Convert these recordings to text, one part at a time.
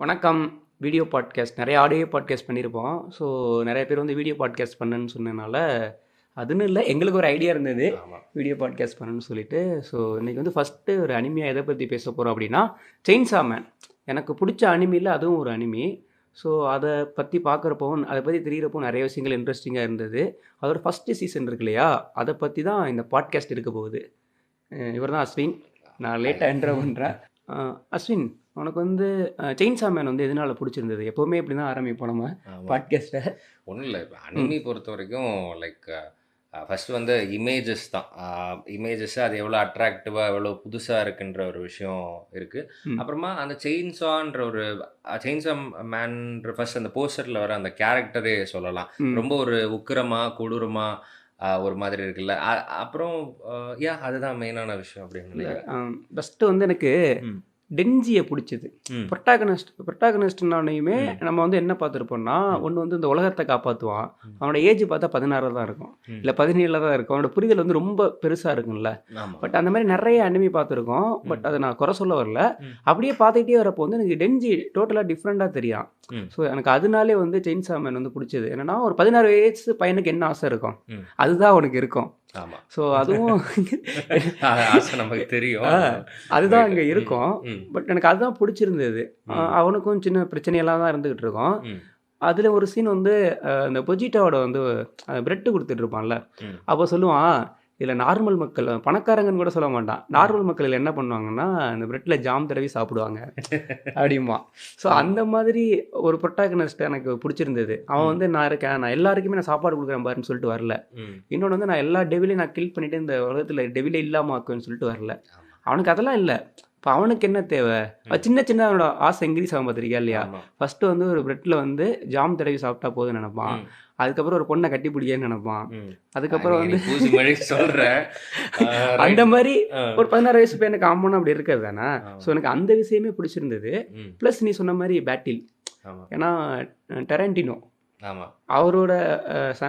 வணக்கம். Video podcast நெறைய audio podcast பண்ணியிருப்போம். ஸோ நெறைய பேர் வந்து வீடியோ பாட்காஸ்ட் பண்ணுன்னு சொன்னனால, அதுன்னு இல்ல எங்களுக்கு ஒரு ஐடியா இருந்தது. ஆமா. வீடியோ பாட்காஸ்ட் பண்ணணும்னு சொல்லிட்டு. ஸோ இன்னைக்கு வந்து ஃபர்ஸ்ட்டு ஒரு அனிமியா எத பத்தி பேச போறோம் அப்டின்னா, செயின்ஸா மேன். எனக்கு புடிச்ச அனிமில அதுவும் ஒரு அனிமி. ஸோ அத பத்தி பார்க்குறப்பவும், அத பத்தி தெரியறப்போ நெறைய விஷயங்கள் இன்ட்ரஸ்டிங்கா இருந்தது. அதோட ஃபர்ஸ்ட்டு சீசன் இருக்கு இல்லையா? அத பத்தி தான் இந்த பாட்காஸ்ட் இருக்க போகுது. இவர் தான் அஸ்வின். நான் ஹாய். லேட்டா என்டர் பண்றேன். அ அஸ்வின், உனக்கு வந்து செயின்ஸா மேன் வந்து எதனால புடிச்சிருந்தது? எப்பவுமே இப்படி தான் ஆரம்பிப்போம் நம்ம ஆமா. பாட்காஸ்ட்ட. ஒண்ணும் இல்ல. இப்ப ம். அனிமி பொறுத்தவரைக்கும் லைக் ஃபர்ஸ்ட் வந்து இமேஜஸ் தான். இமேஜஸ் அது எவ்வளோ அட்ராக்டிவா, எவ்வளோ புதுசா இருக்குன்ற ஒரு விஷயம் இருக்கு. ம். அப்புறமா அந்த செயின்ஸான்ற ஒரு செயின்ஸா மேன்ற ஃபர்ஸ்ட் அந்த போஸ்டர்ல வர அந்த கேரக்டரே சொல்லலாம். ம். ரொம்ப ஒரு உக்கிரமா, கொடூரமா ஒரு மாதிரி இருக்குல்ல. அப்புறம் அதுதான் மெயினான விஷயம் அப்படின்னு இல்ல நினைக்கிறேன். ஃபர்ஸ்ட்டு வந்து எனக்கு ம். டென்ஜிய புடிச்சது. ம். புரோட்டாகனிஸ்ட்னாலயுமே ம். நம்ம வந்து என்ன பார்த்துருப்போம்னா, ம். ஒண்ணு வந்து இந்த உலகத்த காப்பாத்துவான். ம். அவனோட ஏஜ் பார்த்தா 16 தான் இருக்கும். ம். இல்ல 17 தான் இருக்கும். அவனோட புரிதல் வந்து ரொம்ப பெருசா இருக்கும்ல. ஆமா. பட் அந்த மாரி நெறைய அனிமி பார்த்துருக்கோம். ம். பட் அத நான் குறை சொல்ல வரல. ம். அப்படியே பார்த்துக்கிட்டே வரப்போ வந்து எனக்கு டென்ஜி டோட்டலா டிஃப்ரெண்ட்டா தெரியான். ம். ஸோ எனக்கு அதனாலே வந்து செயின்ஸா மேன் வந்து புடிச்சது. என்னன்னா, ஒரு 16 வயசு பையனுக்கு என்ன ஆசை இருக்கும்? ம். அதுதான் அவனுக்கு இருக்கும். ஆமா. ஸோ அதுவும் ஆசை நமக்கு தெரியும். ஆ அதுதான் ரைட்டு. அங்க ம். இருக்கும். ம். பட் எனக்கு அதுதான் புடிச்சிருந்தது. ம். அவனுக்கும் சின்ன பிரச்சனையெல்லாம் தான் இருந்துகிட்டு இருக்கும். ம். அதுல ஒரு சீன் வந்து இந்த பொஜிட்டாவோட வந்து பிரெட் குடுத்துட்டு இருப்பான்ல. ம். அப்ப சொல்லுவான், "இதுல நார்மல் மக்கள் பணக்காரங்கன்னு கூட சொல்ல மாட்டான். நார்மல் மக்கள் இதுல என்ன பண்ணுவாங்கன்னா, இந்த பிரெட்ல ஜாம் தடவி சாப்பிடுவாங்க." அப்படிம்பான். ஸோ ம். அந்த மாதிரி ஒரு புரோட்டாகனிஸ்ட் எனக்கு புடிச்சிருந்தது. அவன் ம். வந்து நான் இருக்கேன். நான் எல்லாருக்குமே நான் சாப்பாடு குடுக்குறேன் பாருன்னு சொல்லிட்டு வரல. ம். இன்னொன்னு வந்து நான் எல்லா டெவிலையும் நான் கில் பண்ணிட்டு இந்த உலகத்துல டெவிலே இல்லாம ஆக்குவேன்னு சொல்லிட்டு வரல. ஆமா. அவனுக்கு அதெல்லாம் இல்ல. இப்ப அவனுக்கு என்ன தேவை? சின்ன சின்ன அவனோட ஆசை இன்கிரீஸ் ஆகும் பார்த்திருக்கியா இல்லையா? ஆமா. ஃபர்ஸ்ட்டு வந்து ஒரு பிரெட்ல வந்து ஜாம் தடவி சாப்பிட்டா போதும்னு நெனைப்பான். ம். அதுக்கப்புறம் ஒரு பொண்ண கட்டி பிடிக்கன்னு நெனைப்பான். ம். அதுக்கப்புறம் நீ வந்து பூசி மழை சொல்ற. அந்த ரைட். மாரி அ. ஒரு 16 வயசு பையனுக்கு காமனா அப்படி இருக்கிறது தானே. ஸோ ஆமா. எனக்கு அந்த விஷயமே பிடிச்சிருந்தது. ம். ப்ளஸ் நீ சொன்ன மாரி பேட்டில். ஆமா. ஏன்னா டெரன்டினோ ஆமா. அவரோட அ ச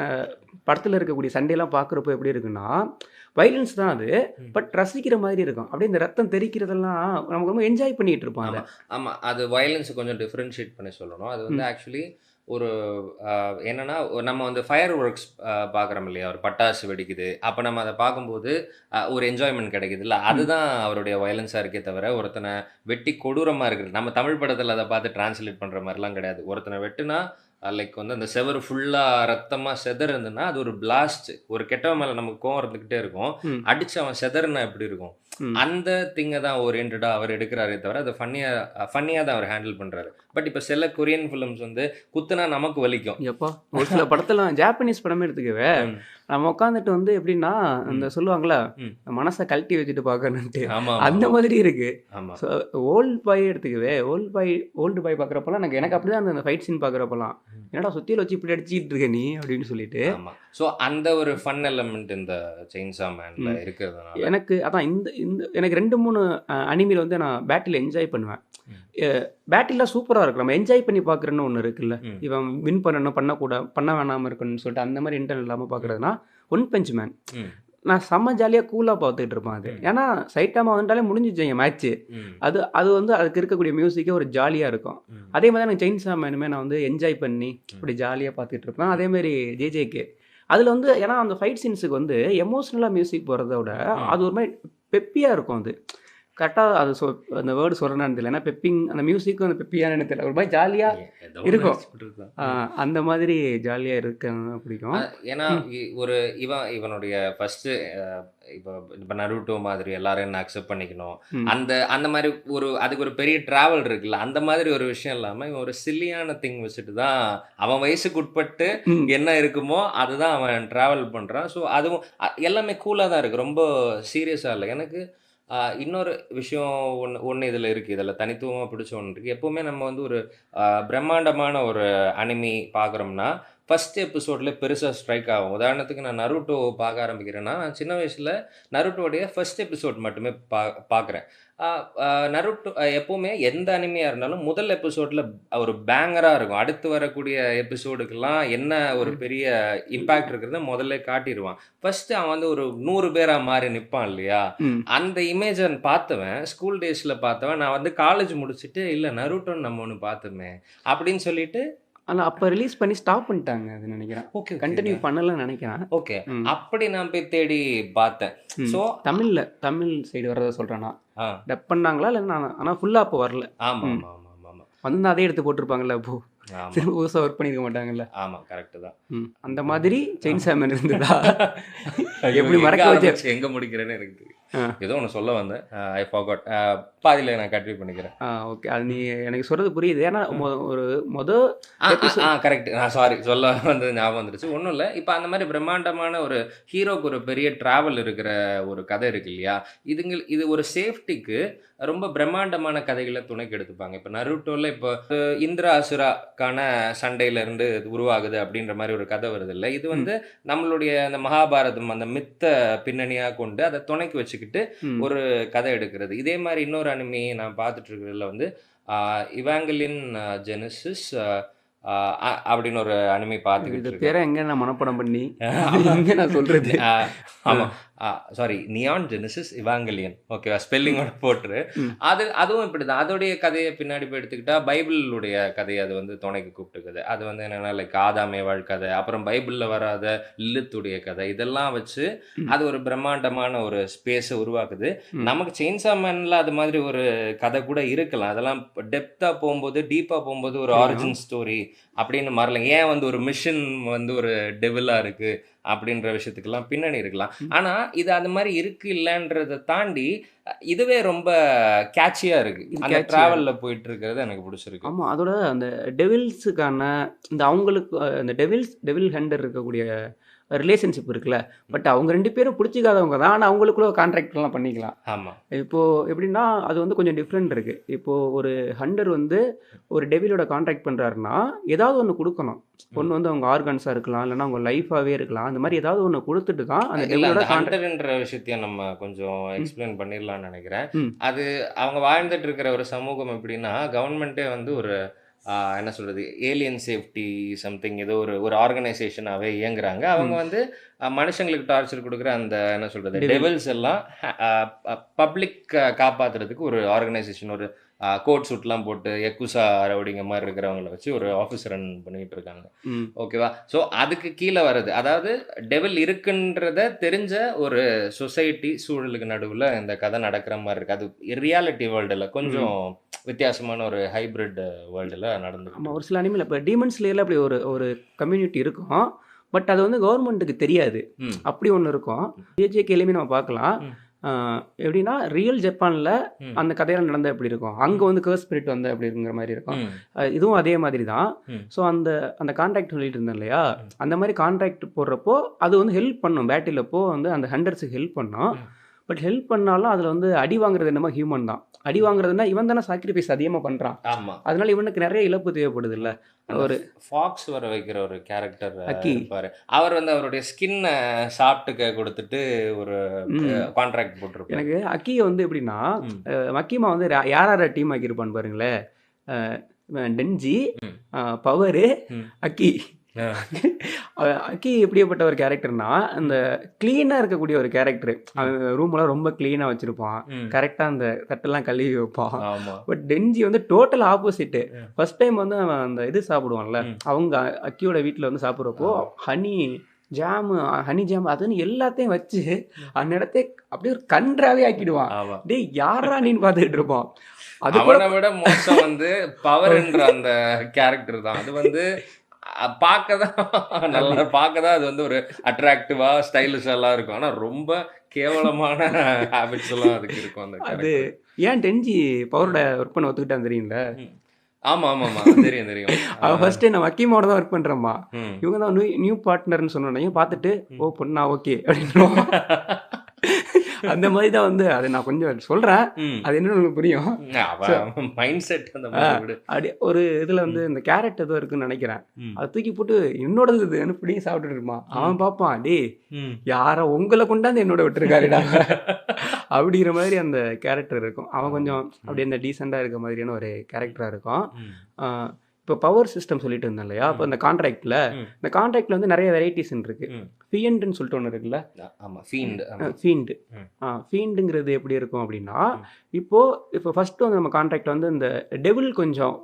படத்துல இருக்கக்கூடிய சண்டைலாம் பார்க்குறப்போ எப்படி இருக்குன்னா, வயலன்ஸ் தான் அது. ம். பட் ரசிக்கிற மாதிரி இருக்கும். அப்படியே இந்த ரத்தம் தெறிக்கிறதெல்லாம் நமக்கு ரொம்ப என்ஜாய் பண்ணிட்டு இருப்போம் அத. ஆமா. ஆமா. அது வயலன்ஸ கொஞ்சம் டிஃபரன்ஷியேட் பண்ணி சொல்லணும். அது வந்து ம். ஆக்சுவலி ஒரு என்னன்னா, நம்ம வந்து ஃபயர் ஒர்க்ஸ் பார்க்குறோம் இல்லையா? ஒரு பட்டாசு வெடிக்குது. அப்ப நம்ம அத பார்க்கும்போது, ஒரு என்ஜாய்மென்ட் கிடைக்குதுல்ல. ம். அதுதான் அவருடைய வயலன்ஸா இருக்கே தவிர, ஒருத்தன வெட்டி கொடூரமா இருக்கிறது. நம்ம தமிழ் படத்துல அத பார்த்து டிரான்ஸ்லேட் பண்ற மாரிலாம் கிடையாது. ஒருத்தன வெட்டுனா, லைக் வந்து அந்த செவுரு ஃபுல்லா ரத்தமா சிதறுதுன்னா, அது ஒரு பிளாஸ்ட். ஒரு கெட்டவன் மேல நமக்கு கோவம் இருந்துகிட்டே இருக்கும். ம். அடிச்சு அவன் சிதறுனா எப்படி இருக்கும்? ம். அந்த திங்க தான் ஓரியன்டடா அவர் எடுக்குறாரே தவிர, அது ஃபன்னியா தான் அவர் ஹேண்டில் பண்றாரு. பட் இப்ப சில கொரியன் ஃபிலிம்ஸ் வந்து குத்துனா நமக்கு வலிக்கும். எப்பா! ஒரு சில படத்தெல்லாம் ஜாப்பனீஸ் படமே எடுத்துக்கவே, ம். நம்ம உட்காந்துட்டு வந்து எப்படின்னா, இந்த ம். சொல்லுவாங்கல்ல, ம். மனச கழட்டி வச்சுட்டு பார்க்கணுன்ட்டு. அந்த ஆமாமாமா. மாதிரி இருக்கு. ஆமா. ஸோ ஓல்ட் பாய் எடுத்துக்கவே, ஓல்டு பாய் பார்க்குறப்பலாம் எனக்கு அப்படிதான் இருந்தது அந்த ஃபைட் சீன் பார்க்குறப்பலாம். ம். "என்னடா சுத்தியல வச்சு இப்படி அடிச்சுக்கிட்டு இருக்க நீ?" அப்படின்னு சொல்லிட்டு. ஆமா. ஸோ அந்த ஒரு ஃபன் எலமெண்ட் இந்த செயின்ஸா மேன்ல ம். இருக்கிறதுனால எனக்கு அதான் இந்த இந்த எனக்கு 2, 3 அனிமில வந்து நான் பேட்டில் என்ஜாய் பண்ணுவேன். ம். எ பேட்டில்லாம் சூப்பரா இருக்கும். நம்ம என்ஜாய் பண்ணி பார்க்குறன்னு ஒண்ணு இருக்குல்ல. ம். இவன் வின் பண்ணணும், பண்ண வேணாம இருக்கணும்னு சொல்லிட்டு அந்த மாரி இன்டென்ட் இல்லாம ம். பார்க்குறதுனா, ஒன் பஞ்ச் மேன். ம். நான் செம்ம ஜாலியா கூலா பார்த்துட்டு இருப்பேன் அது. ம். ஏன்னா சைட்டாமா வந்துட்டாலே முடிஞ்சுச்சு என் மேட்ச்சு. ம். அது அது வந்து அதுக்கு இருக்கக்கூடிய மியூசிக்கே ஒரு ஜாலியா இருக்கும். ம். அதே மாரி தான் எனக்கு செயின்ஸா மேனுமே நான் வந்து என்ஜாய் பண்ணி, ம். அப்படி ஜாலியா பார்த்துட்டு இருப்பேன். அதே மாரி ஜேஜேகே. அதுல வந்து ஏன்னா அந்த ஃபைட் சீன்ஸுக்கு வந்து எமோஷனலா மியூசிக் போடுறத விட, ம். அது ஒரு மாரி பெப்பியா இருக்கும் அது. கரெக்ட்டா அது அந்த வேர்ட் சொல்றேனான்னு தெரியல. ஏன்னா பெப்பிங் அந்த மியூசிக்கும் அந்த பெப்பியான்னு எனக்கு தெரியல. ஒரு மாரி ஜாலியா ஏதோ ஒண்ணு இருக்கும். நெனச்சு விட்டுருக்கலாம். ஆ அந்த மாதிரி ஜாலியா இருக்க பிடிக்கும். ஏன்னா ம். ஒரு இவனுடைய ஃபர்ஸ்ட்டு இப்போ இப்போ நருட்டோ மாதிரி எல்லாரும் என்ன அக்செப்ட் பண்ணிக்கணும். ம். அந்த அந்த மாரி அதுக்கு ஒரு பெரிய ட்ராவல் இருக்குல்ல. அந்த மாதிரி ஒரு விஷயம் இல்லாம, இவன் ஒரு சில்லியான திங் வச்சுட்டு தான் அவன் வயசுக்கு உட்பட்டு ம். என்ன இருக்குமோ, அதுதான் அவன் ட்ராவல் பண்றான். ஸோ அதுவும் எல்லாமே கூலா தான் இருக்கு. ரொம்ப சீரியஸா இல்ல. எனக்கு இன்னொரு விஷயம் ஒண்ணு இதுல இருக்கு. இதுல தனித்துவமா பிடிச்ச ஒண்ணு இருக்கு. எப்பவுமே நம்ம வந்து ஒரு பிரம்மாண்டமான ஒரு அனிமி பார்க்குறோம்னா, ஃபர்ஸ்ட் எபிசோட்ல பெருசா ஸ்ட்ரைக் ஆகும். உதாரணத்துக்கு நான் நருட்டோ பார்க்க ஆரம்பிக்கிறேன்னா, நான் சின்ன வயசுல நருட்டோடைய ஃபர்ஸ்ட் எபிசோட் மட்டுமே பார்க்குறேன். அ அ நருட்டோ எப்பவுமே எந்த அனிமையா இருந்தாலும் முதல் எபிசோட்ல ஒரு பேங்கரா இருக்கும். அடுத்து வரக்கூடிய எபிசோடுக்கெல்லாம் என்ன ஒரு ம். பெரிய இம்பாக்ட் இருக்கிறத முதல்லே காட்டிருவான். ஃபர்ஸ்ட் அவன் வந்து ஒரு 100 பேரா மாறி நிப்பான் இல்லையா? ம். அந்த இமேஜ பார்த்தவன், ஸ்கூல் டேஸ்ல பார்த்தவன், நான் வந்து காலேஜ் முடிச்சுட்டு, "இல்ல நருட்டோன்னு நம்ம ஒண்ணு பார்த்தோமே" அப்படின்னு சொல்லிட்டு ஆனா அப்ப ரிலீஸ் பண்ணி ஸ்டாப் பண்ணிட்டாங்க அது நெனைக்கிறேன். ஓகே, கன்டின்யூ ஓகேங்க. பண்ணலன்னு நெனைக்கிறேன். ஓகே. ம். அப்படி நான் போய் தேடி பார்த்தேன். ம். ஸோ தமிழ் சைடு வர்றத சொல்றேன் நான். ஆ. டப் பண்ணாங்களா? இல்ல ஆனா ஃபுல்லா அப்போ வரல. ம். ஆமாமாமாமாமா. வந்திருந்தா அதே எடுத்து போட்டுருப்பாங்கல்ல அப்போ. ஆமா. திரும்ப புதுசா ஒர்க் பண்ணியிருக்க மாட்டாங்கல்ல. ஆமா. கரெக்ட் தான். ம். அந்த மாதிரி செயின்ஸா மேன் இருந்ததா? ஐயோ! எப்படி எங்க மறக்க வச்ச ஆரம்பிச்சு எங்க முடிக்கிறேன்னு எனக்கு தெரியும். ஆ. ஏதோ ஒண்ணு சொல்ல வந்தேன். ஐ ஃபார்காட். பாதியில நான் கன்டின்யூ பண்ணிக்கிறேன். ஓகே. அது நீ எனக்கு சொல்றது புரியுது. ஏன்னா ஒரு மொத கரெக்ட். நான் சாரி சொல்ல வந்தது ஞாபகம் வந்துருச்சு. ஒண்ணும் இல்ல. இப்ப அந்த மாரி பிரம்மாண்டமான ஒரு ஹீரோக்கு ஒரு பெரிய டிராவல் இருக்கிற ஒரு கதை இருக்கு இல்லையா? இது ஒரு சேஃப்டிக்கு ரொம்ப பிரம்மாண்டமான கதைகள துணைக்கு எடுத்துப்பாங்க. இப்ப நருட்டோல இப்போ இந்திர அசுராக்கான சண்டையில இருந்து இது உருவாகுது அப்படின்ற மாரி ஒரு கதை வருதுல்ல. இது ம். வந்து நம்மளுடைய அந்த மகாபாரதம் அந்த மித்த பின்னணியா கொண்டு அத துணைக்கு வச்சுக்கிட்டு ம். ஒரு கதை எடுக்கிறது. இதே மாரி இன்னொரு அனிமி நான் பார்த்துட்டு இருக்கிறதுல வந்து இவாங்கலின் ஜெனசிஸ் அப்படின்னு ஒரு அனிமி பார்த்துக்கிட்டு இது இருக்கேன். பேர எங்க நான் மனப்பாடம் பண்ணி ஆமா. எங்க நான் சொல்றது? ஆமா. Sorry neon genesis evangelion. ஓகேவா? ஸ்பெல்லிங்கோட போட்டுரு. ம். அதுவும் இப்படிதான். அதோடைய கதைய பின்னாடி போய் எடுத்துக்கிட்டா, பைபிளுடைய கதைய அது வந்து துணைக்கு கூப்பிட்டுக்குது. அது வந்து என்னன்னா, லைக் ஆதாம் ஏவாள் கதை, அப்புறம் பைபிள்ல வராத லிலித்துடைய கதை, இதெல்லாம் வச்சு ம். அது ஒரு பிரம்மாண்டமான ஒரு ஸ்பேஸ உருவாக்குது. ம். நமக்கு செயின்ஸா மேன்ல அது மாதிரி ஒரு கதை கூட இருக்கலாம். அதெல்லாம் டெப்த்தா போம்போது, டீப்பா போம்போது ஒரு தெரியும். ஆரிஜின் ஸ்டோரி அப்படின்னு மாறலாம். ஏன் வந்து ஒரு மிஷன் வந்து ஒரு டெவிலா இருக்கு அப்படின்ற விஷயத்துக்கெல்லாம் பின்னணி இருக்கலாம். ம். ஆனா, இது அது மாரி இருக்கு இல்லன்றத தாண்டி, இதுவே ரொம்ப கேட்சியா இருக்கு. இது அந்த கேட்சியா டிராவல்ல போயிட்டு இருக்கிறது எனக்கு பிடிச்சிருக்கு. ஆமா. அதோட அந்த டெவில்ஸுக்கான இந்த அவங்களுக்கு அந்த டெவில் ஹண்டர் இருக்கக்கூடிய ரிலேஷன்ஷிப் இருக்குல்ல. பட் அவங்க 2 பேரும் புடிச்சுக்காதவங்க தான். ஆனா அவங்களுக்குள்ள கான்ட்ராக்ட்லாம் பண்ணிக்கலாம். ஆமா. இப்போ எப்படின்னா, அது வந்து கொஞ்சம் டிஃப்ரெண்ட் இருக்கு. இப்போ ஒரு ஹண்டர் வந்து ஒரு டெவிலோட கான்ட்ராக்ட் பண்றாருன்னா, ஏதாவது ஒண்ணு குடுக்கணும். ம். ஒண்ணு வந்து அவங்க ஆர்கன்ஸா இருக்கலாம். இல்லன்னா அவங்க லைஃபாவே இருக்கலாம். அந்த மாரி ஏதாவது ஒண்ணு குடுத்துட்டு தான் அந்த இல்ல டெவிலோட அந்த கான்ட்ராக்ட். ஹண்டர்ன்ற விஷயத்தையும் நம்ம கொஞ்சம் ம். எக்ஸ்பிளைன் பண்ணிரலாம்னு நெனைக்கிறேன். ம். அது அவங்க வாழ்ந்துட்டு இருக்கிற ஒரு சமூகம் எப்படின்னா, கவர்ன்மெண்ட்டே வந்து ஒரு என்ன சொல்றது? ஏலியன் சேஃப்டி சம்திங் ஏதோ ஒரு ஆர்கனைசேஷனாவே இயங்குறாங்க. அவங்க ம். வந்து மனுஷங்களுக்கு டார்ச்சர் குடுக்குற அந்த என்ன சொல்றது? டெவில். டெவில்ஸ் எல்லாம் பப்ளிக் காப்பாத்துறதுக்கு ஒரு ஆர்கனைசேஷன் ஒரு கோட் சூட்லாம் போட்டு யக்குசா ரவுடிங்க மாரி இருக்கிறவங்கள வச்சு ஒரு ஆஃபீஸ் ரன் பண்ணிட்டு இருக்காங்க. ம். ஓகேவா? ஸோ அதுக்கு கீழ வருது. அதாவது டெவில் இருக்குன்றத தெரிஞ்ச ஒரு சொசைட்டி சூழலுக்கு நடுவுல இந்த கதை நடக்கிற மாரி இருக்கு. அது ரியாலிட்டி வேர்ல்டுல ம். கொஞ்சம் வித்தியாசமான ஒரு ஹைபிரிட் வேர்ல்டுல நடந்துகிட்டு ஆமா. ஒரு இருக்கு. சில அனிமேல இப்ப டீமன் ஸ்லேயர்ல அப்படி ஒரு ஒரு கம்யூனிட்டி இருக்கும். பட் அது வந்து கவர்மெண்ட்டுக்கு தெரியாது. ம். அப்படி ஒண்ணு இருக்கும். ஜேஜேகேலயுமே நம்ம பார்க்கலாம். ம். எப்படின்னா ரியல் ஜப்பான்ல ம். அந்த கதையெல்லாம் நடந்தா எப்படி இருக்கும்? அங்க ம். வந்து கர்ஸ் ஸ்பிரிட் வந்தா எப்படி இருக்குங்கிற மாரி இருக்கும். ம். இதுவும் அதே மாதிரி தான். ம். ஸோ அந்த அந்த கான்ட்ராக்ட் சொல்லிட்டு இருந்தேன் இல்லையா? ம். அந்த மாரி கான்ட்ராக்ட் போடுறப்போ, அது வந்து ஹெல்ப் பண்ணும். பேட்டில் அப்போ வந்து அந்த ஹண்டர்ஸுக்கு ஹெல்ப் பண்ணும். ம். பட் ஹெல்ப் பண்ணாலும் அதில வந்து அடி வாங்குறது என்னமோ ஹியூமன் தான். அடி வாங்குறதுன்னா, இவன் தானே சாக்ரிஃபைஸ் அதிகமா பண்றான். ஆமா. அதனால இவனுக்கு நெறைய இழப்பு தேவைப்படுதுல்ல. அந்த ஒரு ஃபாக்ஸ் வர வைக்கிற ஒரு கேரக்டர் அக்கி. இருப்பாரு. அவர் வந்து அவருடைய ஸ்கின்ன சாப்பிட்டுக்க குடுத்துட்டு ஒரு ம். கான்ட்ராக்ட் போட்டிருப்பாரு. எனக்கு அக்கிய வந்து எப்படின்னா, ம். மக்கிமா வந்து யார் யார டீம் ஆக்கியிருப்பான்னு பாருங்களேன். அ டென்ஜி, ம். பவரு, ம். அக்கி. ஆ. அக்கி எப்படியாப்பட்ட ஒரு கேரக்டர்னா, அந்த கிளீனா இருக்கக்கூடிய ஒரு கேரக்டர். ம். அவன் ரூம்லாம் ரொம்ப கிளீனா வச்சிருப்பான். ம். கரெக்ட்டா அந்த தட்டெல்லாம் கழுவி வைப்பான். ஆமா. பட் டென்ஜி வந்து டோட்டல் ஆப்போசிட். ம். ஃபர்ஸ்ட் டைம் வந்து அவன் அந்த இது சாப்பிடுவான்ல, ம். அவங்க அக்கியோட வீட்ல வந்து சாப்பிடுறப்போ, ஆமா. ஹனி ஜாம் அதுன்னு எல்லாத்தையும் வச்சு, ம். அந்த இடத்த அப்படியே ஒரு கன்றாவே ஆக்கிடுவான். ஆமா. டேய் யார்றா நீன்னு பார்த்துக்கிட்டு இருப்போம். அது கூட அவன விட மோசம் வந்து பவர்ன்ற அந்த கேரக்டர் தான். அது வந்து பார்க்க தான் நல்லா பார்க்க தான் அது வந்து ஒரு அட்ராக்டிவா, ஸ்டைலிஷாலாம் இருக்கும். ஆனா ரொம்ப கேவலமான ஹேபிட்ஸ் எல்லாம் அதுக்கு இருக்கும் அந்த அது கேரக்டர். ஏன் டென்ஜி பவரோட ஒர்க் பண்ண ஒத்துக்கிட்டான்னு தெரியும்ல? ம். ஆமாமாமா. தெரியும், தெரியும். அவன் ஃபர்ஸ்ட் நான் மக்கிமாவோட தான் ஒர்க் பண்றேன்மா. ம். இவங்க தான் நியூ பார்ட்னர்ன்னு சொன்னோனையும் பார்த்துட்டு, ம். ஓ பொண்ணா ஓகே அப்படின்னுவான். அந்த மாதிரி தான் வந்து அதை நான் கொஞ்சம் சொல்கிறேன், ம். அது என்னன்னு உங்களுக்கு புரியும். ஸோ அவன் மைண்ட் செட் அந்த மாதிரி விடு. அப்படி ஒரு இதில் வந்து ம். இந்த கேரட் ஏதோ இருக்குன்னு நினைக்கிறேன், ம். அதை தூக்கி போட்டு என்னோடது இதுன்னு பிடிங்கி சாப்பிட்டுட்டு இருப்பான். ம். அவன் பார்ப்பான், டேய் ம். யாரை உங்களை கொண்டாந்து என்னோட விட்டுருக்காருடா அப்படிங்கிற மாதிரி அந்த கேரக்டர் இருக்கும். அவன் கொஞ்சம் ம். அப்படியே இந்த டீசெண்டாக இருக்க மாதிரியான ஒரு கேரக்டராக இருக்கும். ம். இப்போ பவர் சிஸ்டம் சொல்லிட்டு இருந்தேன் இல்லையா, இப்போ ம். இந்த கான்ட்ராக்டில் ம். இந்த கான்ட்ராக்டில் வந்து நிறைய வெரைட்டிஸ் இருக்கு. ம். ஃபியண்ட்னு சொல்லிட்டு ஒன்று இருக்குல்ல, ஆமா ஃபீண்ட். ஆமா. ஃபீண்டு. ம். ஃபீண்டுங்கிறது எப்படி இருக்கும் அப்படின்னா, ம். இப்போ ஃபஸ்ட்டு வந்து நம்ம கான்ட்ராக்டில் வந்து இந்த டெவில் கொஞ்சம்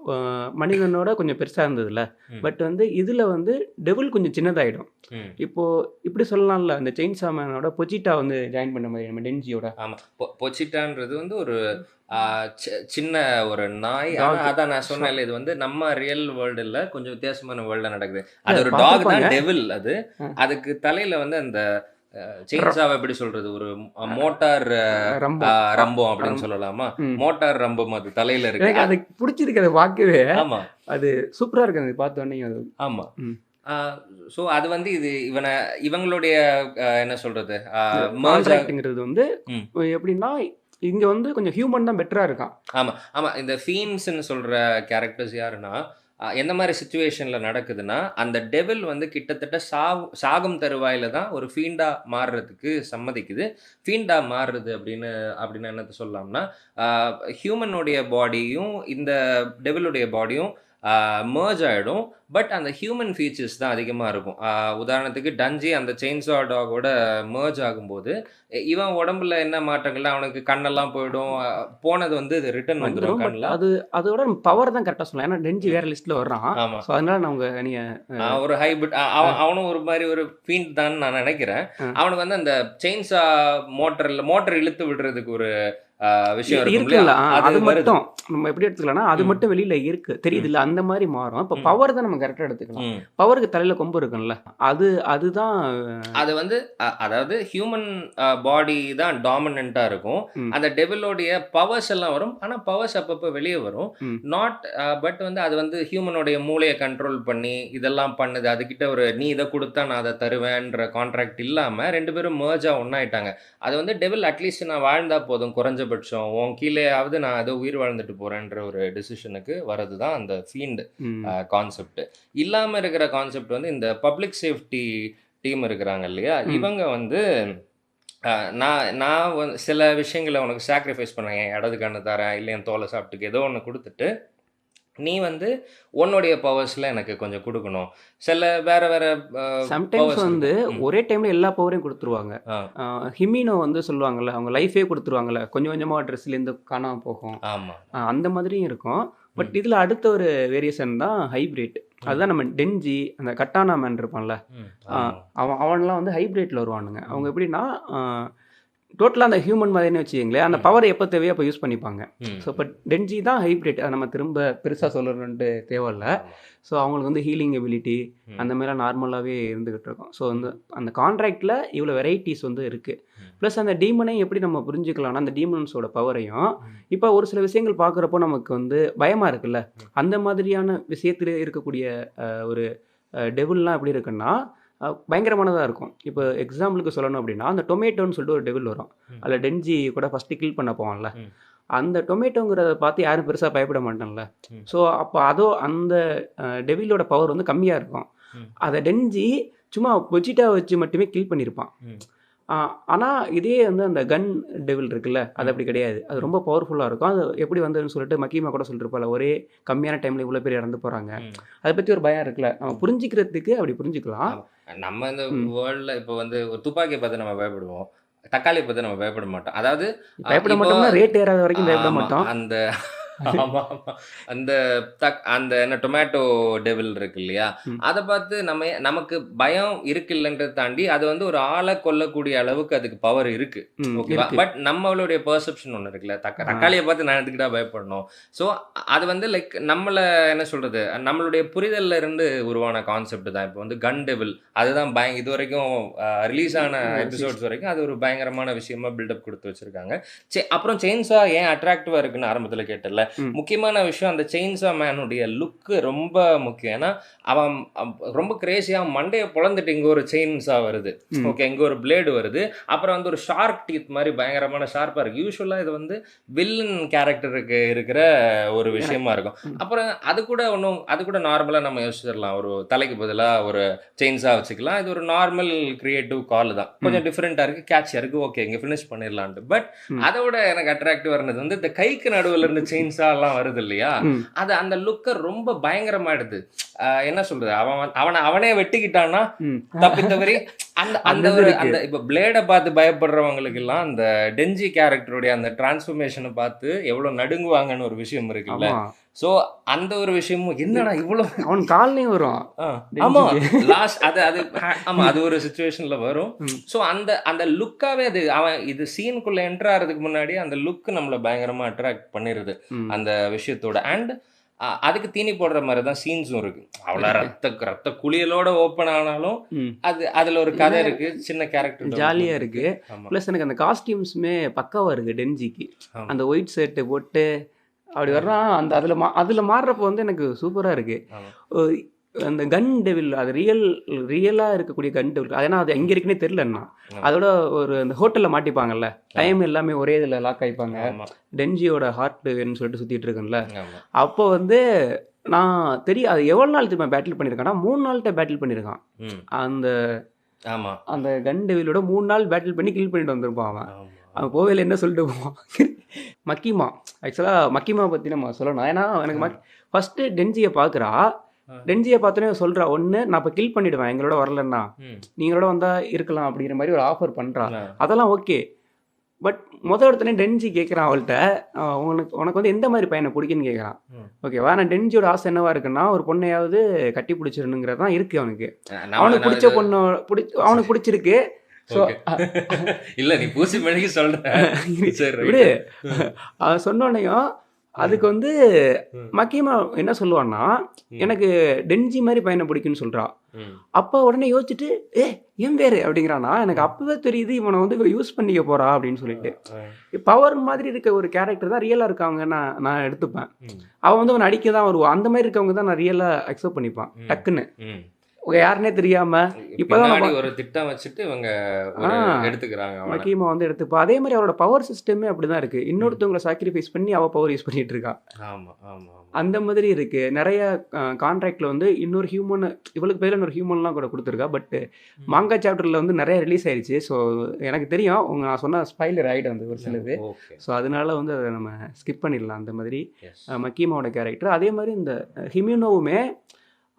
மனிதனோட கொஞ்சம் பெருசாக இருந்ததுல, ம். பட் வந்து இதில் வந்து டெவில் கொஞ்சம் சின்னதாயிடும். ம். இப்போ இப்படி சொல்லலாம்ல, அந்த செயின்சா மேனோட பொஜிட்டா வந்து ஜாயின் பண்ண மாதிரி நம்ம டென்ஜியோட ஆமா. பொச்சிட்டான்றது வந்து ஒரு சின்ன ஒரு நாய். ஆனா டாக். அதான் நான் சொன்னேன்ல, இது வந்து நம்ம ரியல் வேர்ல்டு இல்ல, கொஞ்சம் வித்தியாசமான வேர்ல்ட்ல நடக்குது. அது ஒரு டாக் பார்த்துருப்பாங்க. தான், டெவில் அது. ஆ. அதுக்கு தலையில வந்து அந்த செயின்சாவை எப்படி சொல்றது, ஒரு மோட்டார் ரம்போ. ரம்பம் அப்படின்னு சொல்லலாமா? ம். மோட்டார் ரம்பம் அது தலையில எனக்கு இருக்கு. அது பிடிச்சிருக்கு, அதை பார்க்கவே ஆமா அது சூப்பராக இருக்கு. அது பார்த்த உடனே அது ஆமா. ம். ஸோ அது வந்து இது இவங்களுடைய என்ன சொல்றது merge கான்ட்ராக்ட்ங்கிறது வந்து ம். எப்படின்னா, இங்க வந்து கொஞ்சம் ஹியூமன் தான் பெட்டரா இருக்கான். ஆமா ஆமா. இந்த ஃபீன்ஸ்ன்னு சொல்ற கேரக்டர்ஸ் யாருன்னா, எந்த மாதிரி சுச்சுவேஷன்ல நடக்குதுன்னா, அந்த டெவில் வந்து கிட்டத்தட்ட சாகும் தருவாயில தான் ஒரு ஃபீண்டா மாறுறதுக்கு சம்மதிக்குது. ஃபீண்டா மாறுறது அப்படின்னு அப்படின்னு என்னத்த சொல்லலாம்னா, ஹியூமனுடைய பாடியும் இந்த டெவிலுடைய பாடியும் merge ஆயிடும். பட் அந்த ஹியூமன் ஃபீச்சர்ஸ் தான் அதிகமா இருக்கும். உதாரணத்துக்கு டஞ்சி அந்த செயின்சா டாகோட merge ஆகும்போது, இவன் உடம்புல என்ன மாற்றங்கள்லாம், அவனுக்கு கண்ணெல்லாம் போயிடும். போனது வந்து ரிட்டர்ன் வந்துடும் வந்துரும். பட் கண்ணில். அது அதோட பவர் தான் கரெக்டாக சொல்லலாம். ஏன்னா டென்ஜி வேற லிஸ்ட்ல வர்றான். ஆமா. ஸோ அதனால நான் உங்க நீங்க ஒரு ஹைபிரிட். அவனும் ஒரு மாதிரி ஒரு ஃபீண்ட் தான் நான் நினைக்கிறேன். ஆ. அவனுக்கு வந்து அந்த செயின்சா மோட்டர் இழுத்து விடுறதுக்கு ஒரு விஷயம் இருக்கும் இருக்குல்ல, இல்லையா? அது அது வருது. மட்டும் நம்ம எப்படி எடுத்துக்கலாம்னா, அது ம். மட்டும் வெளியில இருக்கு தெரியுது இல்ல, அந்த மாதிரி மாறும். இப்போ ம். பவர் தான் நம்ம கரெக்டாக எடுத்துக்கலாம். ம். பவருக்கு தலையில கொம்பு இருக்குல்ல, அதுதான் அது வந்து அதாவது ஹியூமன் பாடி தான் டாமினண்டா இருக்கும். ம். அந்த டெவிலோடைய பவர்ஸ் எல்லாம் வரும். ஆனா பவர்ஸ் அப்பப்போ வெளியே வரும். ம். நாட் பட் வந்து அது வந்து ஹியூமனுடைய மூளையை கண்ட்ரோல் பண்ணி இதெல்லாம் பண்ணுது. அதுகிட்ட ஒரு நீ இதை கொடுத்தா நான் அதை தருவேன்ற கான்ட்ராக்ட் இல்லாம ரெண்டு பேரும் merge ஒன்னாயிட்டாங்க. அது வந்து டெவில் அட்லீஸ்ட் நான் வாழ்ந்தா போதும், குறைஞ்சபட்சம் உன் கீழேயாவது நான் ஏதோ உயிர் வாழ்ந்துட்டு போறேன்ற ஒரு டிசிஷனுக்கு வரது தான் அந்த ஃபீண்ட் ம். கான்செப்ட். இல்லாம இருக்கிற கான்செப்ட் வந்து இந்த பப்ளிக் சேஃப்டி டீம் இருக்கிறாங்க இல்லையா, ம். இவங்க வந்து நான் வந்து சில விஷயங்களை உனக்கு சாக்ரிஃபைஸ் பண்ணேன், என் இடது கண்ணு தரேன், இல்லை என் தோலை சாப்பிட்டுக்கு ஏதோ ஒன்று கொடுத்துட்டு நீ வந்து உன்னுடைய பவர்ஸில் எனக்கு கொஞ்சம் கொடுக்கணும். சில வேற வேற சம்டைம்ஸ் பவர்ஸ் வந்து இருக்கும். ஒரே டைம்ல எல்லா பவரையும் கொடுத்துருவாங்க. ஆ, ஹிமினோ வந்து சொல்லுவாங்கல்ல, அவங்க லைஃபே கொடுத்துருவாங்கல்ல, கொஞ்சம் கொஞ்சமாக ட்ரெஸ்லேருந்து காணாமல் போகும். ஆமா. அந்த மாதிரியும் இருக்கும். பட் ம். இதில் அடுத்த ஒரு வேரியேஷன் தான் ஹைப்ரிட். அதுதான் நம்ம டென்ஜி, அந்த கட்டானா மேன் இருப்பான்ல, ம். ஆ, ஆமா. அவன்லாம் வந்து ஹைப்ரிட்டில் வருவானுங்க. அவங்க ம். எப்படின்னா டோட்டலாக அந்த ஹியூமன் மாதிரின்னு வச்சுக்கங்களேன், அந்த ம். பவர் எப்போ தேவையோ அப்போ யூஸ் பண்ணிப்பாங்க. ம். ஸோ இப்போ டென்ஜி தான் ஹைப்ரிட், அதை நம்ம திரும்ப பெருசாக சொல்லணுன்ட்டு தேவையில்ல. ஆமா. ஸோ அவங்களுக்கு வந்து ஹீலிங் எபிலிட்டி ம். அந்த மாதிரிலாம் நார்மலாகவே இருந்துகிட்டு இருக்கும். ஸோ வந்து அந்த கான்ட்ராக்டில் இவ்வளோ வெரைட்டிஸ் வந்து இருக்குது. ம். ப்ளஸ் அந்த டீமனையும் எப்படி நம்ம புரிஞ்சுக்கலாம்னா, அந்த டீமன்ஸோட பவரையும் ம். இப்போ ஒரு சில விஷயங்கள் பார்க்குறப்போ நமக்கு வந்து பயமாக இருக்குல்ல, ம். அந்த மாதிரியான விஷயத்தில் இருக்கக்கூடிய ஒரு டெவில்லாம் எப்படி இருக்குன்னா பயங்கரமானதாக இருக்கும். இப்போ எக்ஸாம்பிளுக்கு சொல்லணும் அப்படின்னா, அந்த டொமேட்டோன்னு சொல்லிட்டு ஒரு டெவில் வரும். ம். அதில் டென்ஜி கூட ஃபஸ்ட்டு கில் பண்ண போவான்ல, ம். அந்த டொமேட்டோங்கிறத பார்த்து யாரும் பெருசாக பயப்பட மாட்டான்ல. ம். ஸோ அப்போ அந்த டெவிலோட பவர் வந்து கம்மியாக இருக்கும். ம். அதை டென்ஜி சும்மா பொஜிட்டா வச்சு மட்டுமே கில் பண்ணியிருப்பான். ம். ஆனால் இதே வந்து அந்த கன் டெவில் இருக்குல்ல, அது அப்படி கிடையாது. அது ரொம்ப பவர்ஃபுல்லாக இருக்கும். அது எப்படி வந்ததுன்னு சொல்லிட்டு மக்கீமா கூட சொல்லிருப்பாள், ஒரே கம்மியான டைமில் இவ்வளோ பேர் இறந்து போகிறாங்க. ம். அதை பற்றி ஒரு பயம் இருக்குல்ல, நம்ம புரிஞ்சிக்கிறதுக்கு அப்படி புரிஞ்சுக்கலாம். ஆமா. நம்ம இந்த ம். வேர்ல்ட்ல இப்போ வந்து ஒரு துப்பாக்கியை பார்த்து நம்ம பயப்படுவோம். தக்காளியை பார்த்து நம்ம பயப்பட மாட்டோம். அதாவது பயப்பட இப்போ மாட்டோம்னா ரேட் ஏறாத வரைக்கும் பயப்பட ஆமா. மாட்டோம். அந்த ஆமா, ஆமா. அந்த அந்த என்ன டொமேட்டோ டெவில் இருக்கு இல்லையா, ம். அதை பார்த்து நமக்கு பயம் இருக்கு இல்லைன்றதை தாண்டி அது வந்து ஒரு ஆளை கொல்லக்கூடிய அளவுக்கு அதுக்கு பவர் இருக்கு. ம், ஓகேவா? இருக்கு. பட் நம்மளுடைய பெர்செப்ஷன் ஒன்று இருக்குல்ல, தக்காளியை பார்த்து நான் எதுக்கிட்டா பயப்படணும். ஸோ அது வந்து லைக் நம்மளை என்ன சொல்றது, நம்மளுடைய புரிதல்ல இருந்து உருவான கான்செப்ட் தான். இப்போ வந்து கன் டெவில் அதுதான் இது வரைக்கும் ரிலீஸ் ஆன எபிசோட்ஸ் வரைக்கும் அது ஒரு பயங்கரமான விஷயமா பில்டப் கொடுத்து வச்சிருக்காங்க. அப்புறம் செயின்சா ஏன் அட்ராக்டிவா இருக்குன்னு ஆரம்பத்தில் கேட்டல, ம். முக்கியமான விஷயம் அந்த செயின்ஸா மேனுடைய லுக்கு ரொம்ப முக்கியம். ஏன்னா அவன் ரொம்ப கிரேசியா மண்டைய பொளந்துட்டு இங்க ஒரு செயின்ஸா வருது. ம். ஓகே, இங்க ஒரு பிளேடு வருது. அப்புறம் வந்து ஒரு ஷார்க் டீத் மாதிரி பயங்கரமான ஷார்ப்பா இருக்கு. யூசுவலா இது வந்து வில்லன் கேரக்டருக்கு இருக்கிற ஒரு எனக்கு விஷயமா இருக்கும். ம். அப்புறம் அது கூட நார்மலா நம்ம யோசிச்சிடலாம். ஒரு தலைக்கு பதிலா ஒரு செயின்ஸா வச்சுக்கலாம். இது ஒரு நார்மல் கிரியேட்டிவ் கால் தான். ம். கொஞ்சம் டிஃப்ரெண்டா இருக்கு, கேட்சியா இருக்கு. ஓகே, இங்க ஃபினிஷ் பண்ணிடலான்ட்டு. பட் ம். அதை விட எனக்கு அட்ராக்டிவா இருந்தது வந்து இந்த கைக்கு நடுவுல இருந்து செயின்ஸா எல்லாம் வருது இல்லையா, ம். அது அந்த லுக்கை ரொம்ப பயங்கரமாயிடுது. என்ன சொல்றது, அவனே வெட்டிக்கிட்டான்னா ம். தப்பி தவறி அந்த அந்த அந்த இது ஒரு இருக்கு. அந்த இப்ப பிளேட பார்த்து பயப்படுறவங்களுக்கு எல்லாம் அந்த டென்ஜி கேரக்டருடைய அந்த டிரான்ஸ்ஃபர்மேஷனை பார்த்து எவ்வளவு நடுங்குவாங்கன்னு ஒரு விஷயம் இருக்குல்ல. ஆமா. சோ அந்த ஒரு விஷயமும் என்னடா இவ்வளவு. அவன் கால்லயும் வரும் ஆமா, டென்ஜிக்கு. லாஸ்ட் அது அது ஆமா, அது ஒரு சுச்சுவேஷன்ல வரும். ம். சோ அந்த அந்த லுக்காவே அது அவன் இது சீனுக்குள்ள என்டர் ஆகிறதுக்கு முன்னாடி அந்த லுக் நம்மள பயங்கரமா அட்ராக்ட் பண்ணிருது ம். அந்த விஷயத்தோட. அண்ட் அதுக்கு தீனி போடுற மாதிரி தான் சீன்ஸும் இருக்கு. அவ்வளோ இருக்கு. ரத்த குளியலோட ஓப்பன் ஆனாலும் ம். அதுல ஒரு கதை என்ன இருக்கு, சின்ன கேரக்டர் ஜாலியா டெவலப்மெண்ட் இருக்கு. இருக்கு. ஆமா ப்ளஸ் எனக்கு அந்த காஸ்டியூம்ஸுமே பக்காவா இருக்கு டென்ஜிக்கு. ஆமா அந்த ஒயிட் ஷர்ட் போட்டு அப்படி ஆமா வர்றான். அந்த அதுல மாறுறப்போ வந்து எனக்கு சூப்பரா இருக்கு. ஆமா ஒ அந்த கன் டெவில் அது ரியலா இருக்கக்கூடிய கன் டெவில். ஏன்னா அது எங்க இருக்குன்னே தெரியலன்னா. ஆமா அதோட ஒரு அந்த ஹோட்டல்ல மாட்டிப்பாங்கல்ல. ஆமா டைம் எல்லாமே ஒரே இதுல லாக் ஆயிப்பாங்க. ஆமா டென்ஜியோட ஹார்ட் வேணும்னு சொல்லிட்டு சுத்திட்டு இருக்குன்ல. ஆமா அப்போ வந்து நான் அது எவ்வளோ நாள் திரும்ப பேட்டில் பண்ணியிருக்கான்னா 3 நாள்கிட்ட பேட்டில் பண்ணியிருக்கான். ம் அந்த ஆமா அந்த கன் டெவிலோட 3 நாள் பேட்டில் பண்ணி கில் பண்ணிட்டு வந்திருப்பான் அவன். ஆமா அவன் ஆமா போவேல என்ன சொல்லிட்டு போவான். மக்கிமா. ஆக்சுவலா மக்கிமா பத்தி நம்ம சொல்லணும். ஏன்னா எனக்கு ஆ, ஃபர்ஸ்ட் டென்ஜியை பார்க்குறா. ஆ, டென்ஜியை பார்த்தோன்னே சொல்றா, ஒன்று நான் இப்போ கில் பண்ணிடுவேன் எங்களோட வரலன்னா, ம், நீங்களோட வந்தா இருக்கலாம் அப்படிங்கிற மாதிரி ஒரு ஆஃபர் பண்றா. ஆ, அதெல்லாம் ஓகே. பட் எடுத்தோடனே டென்ஜி கேட்குறான் அவள்கிட்ட, உனக்கு வந்து எந்த மாதிரி பையனை பிடிக்குன்னு கேட்குறான். ம். ஓகேவா, நான் டென்ஜியோட ஆசை என்னவா இருக்குன்னா ஒரு பொண்ணையாவது கட்டி பிடிச்சிடணுங்கிறது தான் இருக்கு அவனுக்கு. நம்ம அவனுக்கு நான் பிடிச்ச இது பொண்ணு அவனுக்கு பிடிச்சிருக்கு. So okay. இல்ல, நீ பூசி மெழுகி சொல்ற. சரி, விடு. ரைட்டு. அவன் சொன்னோன்னையும் அதுக்கு வந்து ம், மக்கியமா என்ன சொல்லுவான்னா, ம், எனக்கு டென்ஜி மாதிரி பையனை பிடிக்குன்னு சொல்றா. ம், அப்போ உடனே யோசிச்சுட்டு, என் பேரு அப்படிங்கிறானா. எனக்கு ம். அப்பவே தெரியுது இவனை வந்து இவ யூஸ் பண்ணிக்க போறா அப்படின்னு சொல்லிட்டு. ஆ, பவர் மாதிரி இருக்க ஒரு கேரக்டர் தான் ரியலா இருக்காங்க நான் எடுத்துப்பேன். ம், அவன் வந்து அவனை அடிக்க தான் வருவான். அந்த மாதிரி இருக்கவங்க தான் நான் ரியலா அக்செப்ட் பண்ணிப்பான் ம், டக்குன்னு. ம். யாருன்னே தெரியாம இப்பதான் பின்னாடி நம்ம ஒரு திட்டம் வச்சுட்டு இவங்க ஆ ஒரு எடுத்துக்கிறாங்க அவனை. மக்கியமா வந்து எடுத்துப்பா. அதே மாதிரி அவரோட பவர் சிஸ்டமே அப்படிதான் இருக்கு. ம். இன்னொருத்தவங்களை சாக்ரிஃபைஸ் பண்ணி அவ பவர் யூஸ் பண்ணிட்டு இருக்கா. ஆமா ஆமா ஆமா அந்த மாதிரி இருக்கு. நிறைய கான்ட்ராக்ட்ல வந்து இன்னொரு ஹியூமன், இவளுக்கு பேர்ல இன்னொரு ஹியூமன்லாம் கூட கொடுத்துருக்கா. பட் ம். மாங்கா சாப்டர்ல வந்து நிறைய ரிலீஸ் ஆயிடுச்சு. ஸோ எனக்கு தெரியும் நான் சொன்ன ஸ்பாயிலர் ஆயிடும் அந்த ஒரு சிலது. ஓகே. ஸோ அதனால வந்து அதை நம்ம ஸ்கிப் பண்ணிடலாம். அந்த மாதிரி எஸ். மக்கியமாவோட கேரக்டர். அதே மாதிரி இந்த ஹிமினோவுமே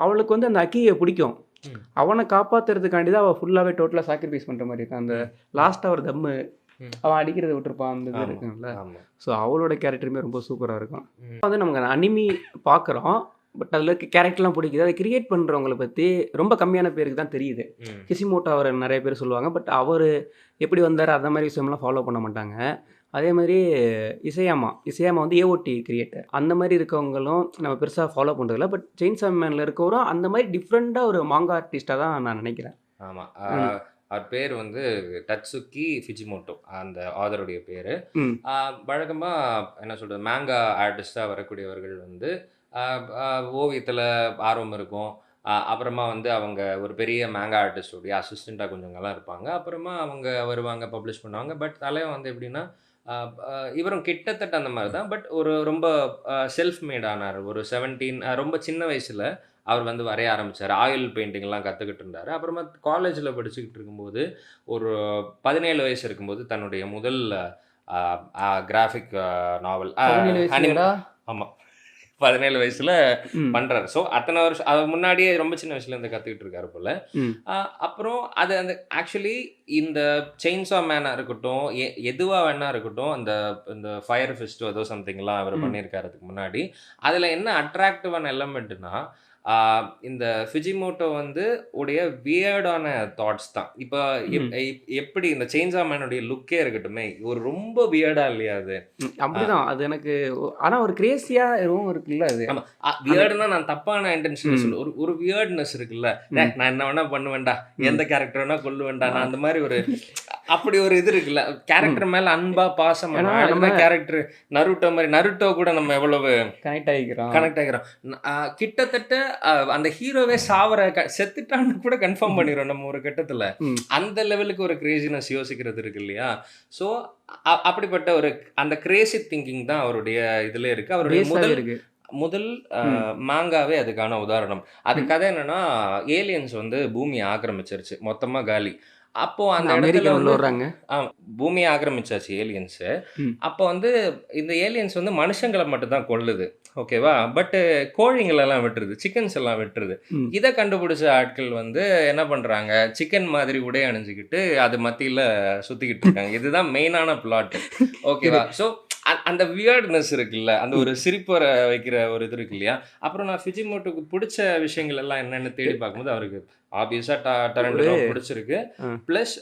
அவளுக்கு வந்து அந்த அக்கியை பிடிக்கும். ம், அவனை காப்பாத்துறதுக்காண்டி தான் அவள் ஃபுல்லாகவே டோட்டலாக சாக்ரிஃபைஸ் பண்ணுற மாதிரி இருக்கும். அந்த ம், லாஸ்ட்டாக ஒரு தம்மு ம். அவன் அடிக்கிறத விட்டுருப்பான். அந்த இது ஆமா இருக்குங்கள. ஆமா ஸோ அவளோட கேரக்டருமே ரொம்ப சூப்பராக இருக்கும். ம், வந்து நமக்கு அந்த அனிமி பார்க்குறோம். பட் அதில் இருக்க கேரக்டர்லாம் பிடிக்குது. அதை கிரியேட் பண்ணுறவங்கள பற்றி ரொம்ப கம்மியான பேருக்கு தான் தெரியுது. ம், கிசிமோட்டோ அவரை நிறைய பேர் சொல்லுவாங்க. பட் அவர் எப்படி வந்தார் அந்த மாதிரி விஷயம்லாம் ஃபாலோ பண்ண மாட்டாங்க. அதே மாதிரி இசையாமா வந்து ஏஓடி கிரியேட்டர். அந்த மாதிரி இருக்கவங்களும் நம்ம பெருசாக ஃபாலோ பண்ணுறதில்ல. பட் செயின்சா மேனில் இருக்கவரும் அந்த மாதிரி டிஃப்ரெண்ட்டாக ஒரு மாங்கா ஆர்டிஸ்ட்டாக தான் நான் நினைக்கிறேன். ஆமா. ம். அவர் பேர் வந்து டட்சுகி ஃபிஜிமோட்டோ, அந்த ஆதருடைய பேரு. ம். வழக்கமா என்ன சொல்றது, மேங்கா ஆர்டிஸ்டா வரக்கூடியவர்கள் வந்து ஓவியத்துல ஆர்வம் இருக்கும். அப்புறமா வந்து அவங்க ஒரு பெரிய மேங்கா ஆர்டிஸ்டோடைய அசிஸ்டண்டா கொஞ்சம் நாளா இருப்பாங்க. அப்புறமா அவங்க வருவாங்க, பப்ளிஷ் பண்ணுவாங்க. பட் தலைவன் வந்து எப்படின்னா, இவரும் கிட்டத்தட்ட அந்த மாதிரி தான். பட் ஒரு ரொம்ப செல்ஃப் மேட் ஆனார். ஒரு 17 ரொம்ப சின்ன வயசுல அவர் வந்து வரைய ஆரம்பிச்சாரு. ஆயில் பெயிண்டிங்லாம் கத்துக்கிட்டு இருந்தாரு. அப்புறமா காலேஜ்ல படிச்சுக்கிட்டு இருக்கும்போது, ஒரு 17 வயசு இருக்கும்போது தன்னுடைய முதல் கிராஃபிக் நாவல் 17 வயசுலடா. ஆமா. 17 வயசுல ம். பண்றாரு. ஸோ அத்தனை வருஷம் அது முன்னாடியே ரொம்ப சின்ன வயசுல இருந்து கத்துக்கிட்டு இருக்காரு போல. ம். அப்புறம் அது அந்த ஆக்சுவலி இந்த செயின்ஸா மேனா இருக்கட்டும், எதுவா வேணா இருக்கட்டும், அந்த இந்த ஃபயர் ஃபிஸ்ட் ஏதோ சம்திங்லாம் அவர் ம். பண்ணியிருக்காரு அதுக்கு முன்னாடி. அதுல என்ன அட்ராக்டிவான எலமெண்ட்னா, இந்த ஃபிஜிமோட்டோ வந்து உடைய வியர்டான தாட்ஸ் தான். இப்போ ம். எப்படி இந்த செயின்ஸா மேனுடைய லுக்கே இருக்கட்டுமே, ஒரு ரொம்ப வியர்டா இல்லையா அது? அப்படிதான். அது எனக்கு ஆனா ஒரு கிரேசியா எதுவும் இருக்குல்ல அது. ஆமா. அந்த வியர்டுனா நான் தப்பான இன்டென்ஷன்ல ம். சொல்ல. ஒரு வியர்ட்னஸ் இருக்குல்ல. ம். நான் என்ன வேணா பண்ணுவேன்டா. ம். எந்த கேரக்டர் வேணா கொல்லுவேன்டா. ஆ. நான் அந்த மாரி ஒரு அப்படி ஒரு இது இருக்குல்ல, ம். கேரக்டர் மேல அன்பா, பாசமா. ஏன்னா நான் நம்ம எழுதின கேரக்டர் நருட்டோ மாரி. நருட்டோ கூட நம்ம எவ்வளவு கனெக்ட் ஆகிக்கிறோம். கனெக்ட் ஆகிறோம். கிட்டத்தட்ட அந்த ஹீரோவே செத்துட்டான்னு கூட கன்ஃபார்ம் பண்ணிடுறோம் நம்ம ஒரு கட்டத்துல. ம். அந்த லெவலுக்கு ஒரு கிரேசினஸ் யோசிக்கிறது இருக்கு இல்லையா? ஸோ அப்படிப்பட்ட ஒரு அந்த கிரேசி திங்கிங் தான் அவருடைய இதுல இருக்கு. அவருடைய பேஸாவே இருக்கு. முதல் ம். மாங்காவே அதுக்கான உதாரணம். அது ம். கதை என்னன்னா, ஏலியன்ஸ் வந்து பூமியை ஆக்கிரமிச்சிருச்சு. மொத்தமா காலி. அப்போ அந்த இடத்துல அமெரிக்கன் உள்ள வந்து வர்றாங்க. பூமியை ஆக்கிரமிச்சாச்சு ஏலியன்ஸ். ம். அப்போ வந்து இந்த ஏலியன்ஸ் வந்து மனுஷங்கள மட்டும் தான் கொல்லுது. ஓகேவா? பட் கோழிங்களெல்லாம் வெட்டுருது. சிக்கன்ஸ் எல்லாம் வெட்டுருது. ம். இத கண்டுபிடிச்ச ஆட்கள் வந்து என்ன பண்றாங்க, சிக்கன் மாதிரி உடை அணிஞ்சுக்கிட்டு அது மத்தியில சுத்திக்கிட்டு இருக்காங்க. இதுதான் மெயினான பிளாட். ஓகேவா? சரி. ஸோ அந்த வியர்ட்னஸ் இருக்குல்ல, அந்த ஒரு ம். சிரிப்பு வர வைக்கிற ஒரு இது இருக்கு இல்லையா? அப்புறம் நான் ஃபிஜிமோட்டோக்கு புடிச்ச விஷயங்கள் எல்லாம் என்னன்னு தேடி பார்க்கும்போது, அவருக்கு ஆப்வியஸா ஒரு டரன்டினோ பிடிச்சிருக்கு. அ பிளஸ்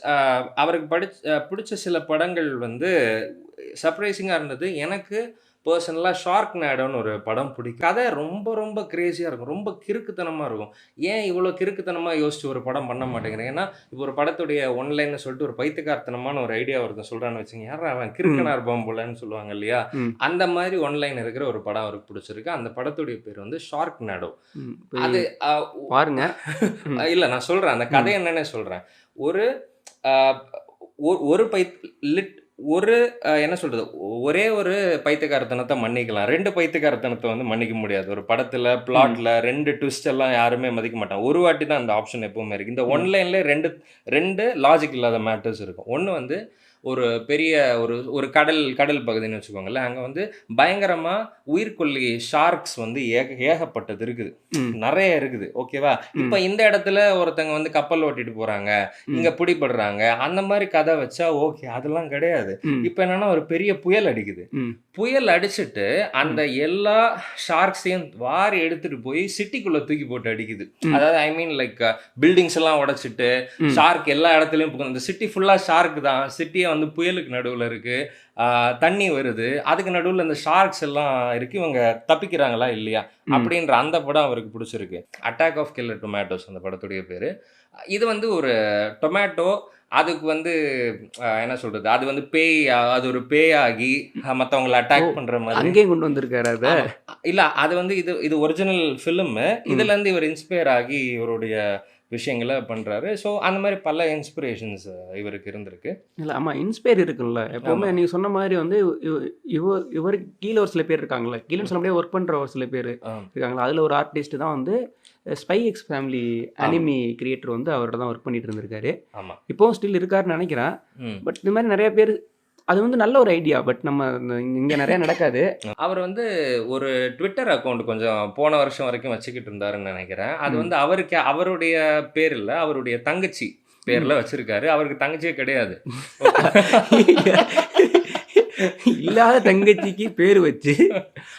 அவருக்கு பிடிச்ச சில படங்கள் வந்து சர்ப்ரைசிங்கா இருந்தது. எனக்கு பெர்சனலா ஷார்க்னாடோன்னு ஒரு படம் பிடிக்கும். கதை ரொம்ப ரொம்ப கிரேசியா இருக்கும். ரொம்ப கிறுக்குத்தனமா இருக்கும். ஏன் இவ்வளோ கிறுக்குத்தனமா யோசிச்சு ஒரு படம் பண்ண மாட்டேங்கிறேன்? ஏன்னா, இப்போ ஒரு படத்துடைய ஒன்லைன்னு சொல்லிட்டு ஒரு பைத்தியக்காரத்தனமான ஒரு ஐடியா ஒருத்தன் சொல்றான்னு வச்சுக்கங்க. யார்றா அவன் கிறுக்கனா ம். இருப்பான் போலன்னு சொல்லுவாங்க இல்லையா? ம். அந்த மாதிரி ஒன்லைன் இருக்கிற ஒரு படம் அவருக்கு பிடிச்சிருக்கு. அந்த படத்துடைய பேர் வந்து ஷார்க்னாடோ. ம். போய் அது பாருங்க. ம். இல்ல நான் சொல்றேன். அந்த கதை ம். என்னன்னே சொல்றேன். ஒரு அ ஒரு லிட் ஒரு என்ன சொல்றது? ஒரே ஒரு பைத்தியக்காரத்தனத்த மன்னிக்கலாம். 2 பைத்தியக்காரத்தனத்த வந்து மன்னிக்க முடியாது. ஒரு படத்துல, ம். பிளாட்ல 2 ட்விஸ்ட் எல்லாம் யாருமே மதிக்க மாட்டாங்க. ஒரு வாட்டி தான் அந்த ஆப்ஷன் எப்பவுமே இருக்கு. இந்த ம். ஒன்லைன்ல 2 லாஜிக் இல்லாத மேட்டர்ஸ் இருக்கும். ஒண்ணு வந்து ஒரு பெரிய ஒரு ஒரு கடல் பகுதின்னு வச்சுக்கோங்களேன். அங்க வந்து பயங்கரமா உயிர்க்கொல்லி ஷார்க்ஸ் வந்து ஏகப்பட்டது இருக்குது. ம். நெறைய இருக்குது. ஓகேவா? இப்ப ம். இந்த இடத்துல ஒருத்தங்க வந்து கப்பல் ஓட்டிட்டு போறாங்க. இங்க ம். பிடிபடுறாங்க. அந்த மாரி கதை வச்சா ஓகே. அதெல்லாம் கிடையாது. ம். இப்ப என்னன்னா ஒரு பெரிய புயல் அடிக்குது. ம். புயல் அடிச்சுட்டு அந்த ம். எல்லா ஷார்க்ஸையும் வாரி எடுத்துட்டு போய் சிட்டிக்குள்ள தூக்கி போட்டு அடிக்குது. ம். அதாவது ஐ மீன் லைக் பில்டிங்ஸ் எல்லாம் உடைச்சிட்டு ம். ஷார்க் எல்லா இடத்துலயும் புகுந்து இந்த சிட்டி ஃபுல்லா ஷார்க் தான். சிட்டியே வந்து புயலுக்கு நடுவுல இருக்கு. தண்ணி வருது. அதுக்கு நடுவுல இந்த ஷார்க்ஸ் எல்லாம் இருக்கு. இவங்க தப்பிக்கிறாங்களா இல்லையா? ம். அப்படின்ற அந்த படம் அவருக்கு பிடிச்சிருக்கு. அட்டாக் ஆஃப் கில்லர் டொமேட்டோஸ் அந்த படத்துடைய பேரு. இது வந்து ஒரு டொமேட்டோ அதுக்கு வந்து என்ன சொல்றது? அது வந்து அது ஒரு பேயாகி மத்தவங்கள ஓ! அட்டாக் பண்ற மாதிரி. அங்கேயும் கொண்டு வந்திருக்காரா அத? ஆமா. இல்ல அது வந்து இது ஒரிஜினல் ஃபிலிமு. ம். இதுலருந்து இவர் இன்ஸ்பயர் ஆகி இவருடைய விஷயங்கள பண்றாரு. ஸோ அந்த மாரி பல இன்ஸ்பிரேஷன்ஸ் இவருக்கு இருந்திருக்கு. இல்ல ஆமா இன்ஸ்பயர் இருக்குல்ல. எப்பவுமே ஆமா. நீங்க சொன்ன மாரி வந்து இவ இவருக்கு கீழ ஒரு சில பேர் இருக்காங்கல்ல. கீழன்னு சொல்ல முடியாது. வொர்க் பண்ற ஒரு சில பேரு ஆம். இருக்காங்கல்ல. அதுல ஒரு ஆர்டிஸ்ட் தான் வந்து ஸ்பை எக்ஸ் ஃபேமிலி ஆமா. அனிமி கிரியேட்டர் வந்து அவர்ட்ட தான் வொர்க் பண்ணிட்டு இருந்திருக்காரு. ஆமா. இப்பவும் ஸ்டில் இருக்காருன்னு நெனைக்கிறேன். ம். பட் இந்த மாரி நெறைய பேரு அது வந்து நல்ல ஒரு ஐடியா. பட் நம்ம இங்க நெறைய நடக்காது. அவர் வந்து ஒரு ட்விட்டர் அக்கவுண்ட் கொஞ்சம் போன வருஷம் வரைக்கும் வச்சுக்கிட்டு இருந்தாருன்னு நெனைக்கிறேன். அது ம். வந்து அவருடைய பேர் இல்ல. அவருடைய தங்கச்சி ம். பேர்ல வச்சிருக்காரு. அவருக்கு தங்கச்சியே கிடையாது. இல்லாத தங்கச்சிக்கு பேரு வச்சு,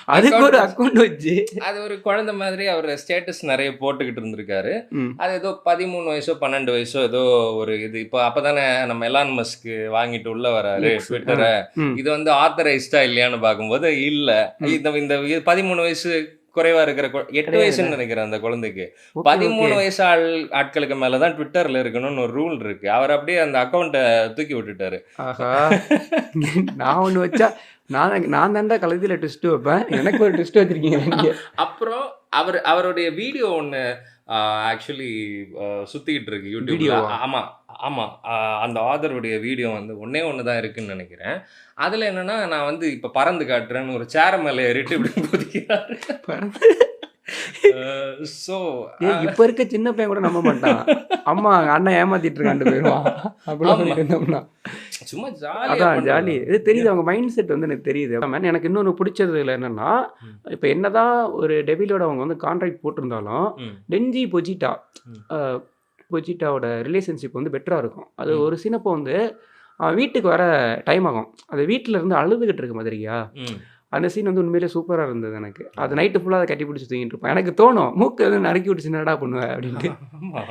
அதுக்கு ஒரு அக்கவுண்ட் வச்சு. அது ஒரு குழந்தை மாதிரி அவர் ஸ்டேட்டஸ் நெறைய போட்டுக்கிட்டு இருந்திருக்காரு. ம். அது ஏதோ 13 வயசோ, 12 வயசோ ஏதோ ஒரு இது. இப்போ அப்பதானே நம்ம எலான் மஸ்க் வாங்கிட்டு உள்ள வராரு எக்ஸ். ட்விட்டர. ம். இது வந்து ஆத்தரைஸ்டா இல்லையான்னு பார்க்கும்போது இல்ல. ம். இந்த 13 வயசு குறைவா இருக்கிற 8 கிடையாதுல்ல. வயசுன்னு நினைக்கிறேன் அந்த குழந்தைக்கு. Okay, 13 okay. வயசு ஆட்களுக்கு மேல தான் ட்விட்டர்ல இருக்கணும்னு ஒரு ரூல் இருக்கு. அவர் அப்படியே அந்த அக்கவுண்ட்ட தூக்கி விட்டுட்டாரு. ஆஹா! நான் ஒண்ணு வச்சா, நான் தான்டா கழுதையில ட்விஸ்ட் வைப்பேன். எனக்கு ஒரு ட்விஸ்ட் வச்சிருக்கீங்க நீங்க. அப்புறம் அவருடைய வீடியோ ஒண்ணு ஆக்சுவலி சுத்திக்கிட்டு இருக்கு யூடியூப்ல. வீடியோவா? ஆமா, ஆமா. அந்த ஆதருடைய வீடியோ வந்து ஒண்ணே ஒண்ணு தான் இருக்குன்னு நினைக்கிறேன். அதுல என்னன்னா, நான் வந்து இப்ப பறந்து காட்டுறேன்னு ஒரு சேர் மேல ஏறிட்டு இப்படி குதிக்கிறாரு. ஸோ ஏய் இப்ப இருக்க சின்ன பையன் கூட நம்ப மாட்டான். அம்மா அண்ணன் ஏமாத்திட்டு இருக்கான்ட்டு போயிருவான். அப்படிலாம் ஆமா. சொல்லிட்டு இருந்தோம்னா. சும்மா ஜாலியா அதான் ஜாலி. பண்றது. இது தெரியுது அவங்க மைண்ட் செட் வந்து எனக்கு தெரியுது. மேன் எனக்கு இன்னொன்னு பிடிச்சதுல என்னன்னா, ம். இப்ப என்னதான் ஒரு டெவிலோட அவங்க வந்து கான்ட்ராக்ட் போட்டிருந்தாலும், ம். டென்ஜி பொஜிட்டா ம். பொஜிட்டாவோட ரிலேஷன்ஷிப் வந்து பெட்டரா இருக்கும். அது ம். ஒரு சீனப்போ வந்து அவன் வீட்டுக்கு வர டைம் ஆகும். அது வீட்ல இருந்து அழுதுகிட்டு இருக்க மாதிரியா? ம். அந்த சீன் வந்து உண்மையிலே சூப்பரா இருந்தது எனக்கு. அது நைட்டு ஃபுல்லா அத கட்டி பிடிச்சு தூங்கிட்டு இருப்பேன். எனக்கு தோணும், மூக்க வந்து நறுக்கி விட்டுச்சு என்னடா பண்ணுவ? அப்படின்ட்டு. ஆமா.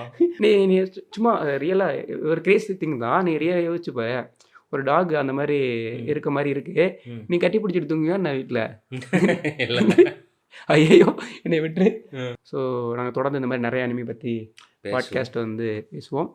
நீ சும்மா ரியலா ஒரு கிரேசி திங் தான். நீ ரியலா யோசிச்சு பாரு. ஒரு டாக் அந்த மாரி ம். இருக்க மாரி இருக்கு. ம். நீ கட்டி பிடிச்சிட்டு தூங்குவியா என்ன வீட்ல? இல்ல. ஐயய்யோ! என்னைய விட்டுரு. ம். ஸோ நாங்க தொடர்ந்து இந்த மாரி நெறைய அனிமி பத்தி பேசுவோம். பாட்காஸ்ட் வந்து பேசுவோம்.